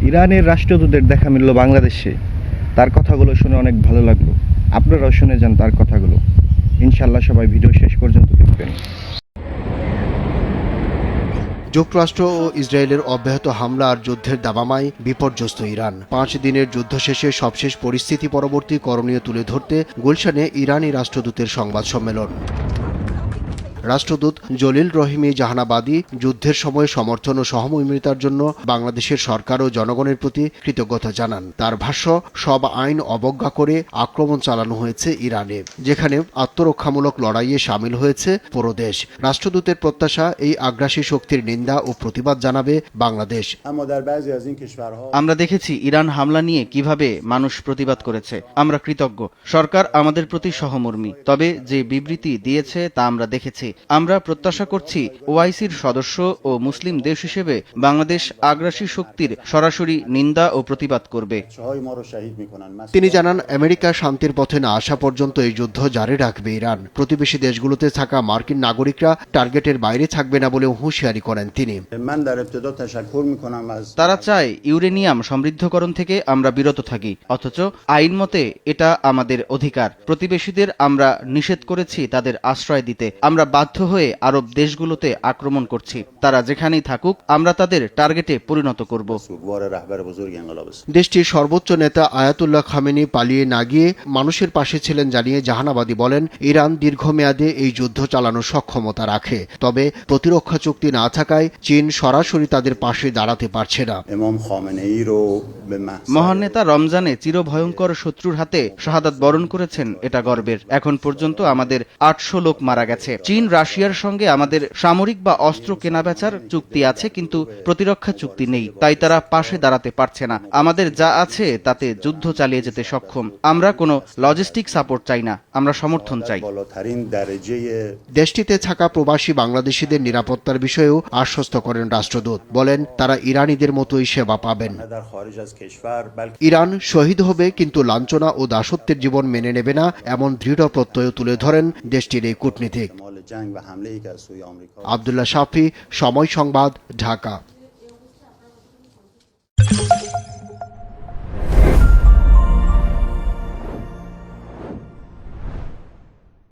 ইরানের রাষ্ট্রদূতের দেখা মিলল বাংলাদেশে। তার কথাগুলো শুনে অনেক ভালো লাগলো। আপনারাও শুনে যান তার কথাগুলো। ইনশাআল্লাহ সবাই ভিডিও শেষ পর্যন্ত দেখবেন। যুক্তরাষ্ট্র ও ইসরায়েলের অব্যাহত হামলা আর যুদ্ধের দাবামায় বিপর্যস্ত ইরান। 5 দিনের যুদ্ধ শেষে সবশেষ পরিস্থিতি পরবর্তী করণীয় তুলে ধরতে গুলশানে ইরানি রাষ্ট্রদূতের সংবাদ সম্মেলন। রাষ্ট্রদূত জলিল রহিমি জাহানাবাদী যুদ্ধের সময় সমর্থন ও সহমর্মিতার জন্য বাংলাদেশের সরকার ও জনগণের প্রতি কৃতজ্ঞতা জানান। তার ভাষ্য, সব আইন অবজ্ঞা করে আক্রমণ চালানো হয়েছে ইরানে, যেখানে আত্মরক্ষামূলক লড়াইয়ে সামিল হয়েছে পুরো দেশ। রাষ্ট্রদূতের প্রত্যাশা, এই আগ্রাসী শক্তির নিন্দা ও প্রতিবাদ জানাবে বাংলাদেশ। আমরা দেখেছি ইরান হামলা নিয়ে কিভাবে মানুষ প্রতিবাদ করেছে। আমরা কৃতজ্ঞ। সরকার আমাদের প্রতি সহমর্মী। তবে যে বিবৃতি দিয়েছে তা আমরা দেখেছি। আমরা প্রত্যাশা করছি ওআইসির সদস্য ও মুসলিম দেশ হিসেবে বাংলাদেশ আগ্রাসী শক্তির সরাসরি নিন্দা ও প্রতিবাদ করবে। তিনি জানান, আমেরিকা শান্তির পথে না আসা পর্যন্ত এই যুদ্ধ জারি রাখবে ইরান। প্রতিবেশী দেশগুলোতে থাকা মার্কিন নাগরিকরা টার্গেটের বাইরে থাকবে না বলেও হুঁশিয়ারি করেন তিনি। তারা চায় ইউরেনিয়াম সমৃদ্ধকরণ থেকে আমরা বিরত থাকি, অথচ আইন মতে এটা আমাদের অধিকার। প্রতিবেশীদের আমরা নিষেধ করেছি তাদের আশ্রয় দিতে। আমরা বাধ্য হয়ে আরব দেশগুলোতে আক্রমণ করছি। তারা যেখানেই থাকুক, আমরা তাদের টার্গেটে পরিণত করব। দেশটির সর্বোচ্চ নেতা আয়াতুল্লাহ খামেনি পালিয়ে না গিয়ে মানুষের পাশে ছিলেন জানিয়ে জাহানাবাদী বলেন, ইরান দীর্ঘমেয়াদে এই যুদ্ধ চালানোর সক্ষমতা রাখে। তবে প্রতিরক্ষা চুক্তি না থাকায় চীন সরাসরি তাদের পাশে দাঁড়াতে পারছে না। মহান নেতা রমজানে চিরভয়ঙ্কর শত্রুর হাতে শাহাদাত বরণ করেছেন, এটা গর্বের। এখন পর্যন্ত আমাদের 800 লোক মারা গেছে। চীন রাশিয়ার সঙ্গে আমাদের সামরিক বা অস্ত্র কেনাবেচার চুক্তি আছে, কিন্তু প্রতিরক্ষা চুক্তি নেই। তাই তারা পাশে দাঁড়াতে পারছে না। আমাদের যা আছে তাতে যুদ্ধ চালিয়ে যেতে সক্ষম। আমরা কোনো লজিস্টিক সাপোর্ট চাই না, আমরা সমর্থন চাই। দেশটিতে থাকা প্রবাসী বাংলাদেশিদের নিরাপত্তার বিষয়েও আশ্বস্ত করেন রাষ্ট্রদূত। বলেন, তারা ইরানিদের মতোই সেবা পাবেন। ইরান শহীদ হবে, কিন্তু লাঞ্ছনা ও দাসত্বের জীবন মেনে নেবে না, এমন দৃঢ় প্রত্যয় তুলে ধরেন দেশটির এই কূটনীতিক। আব্দুল্লাহ শাফি, সময় সংবাদ, ঢাকা।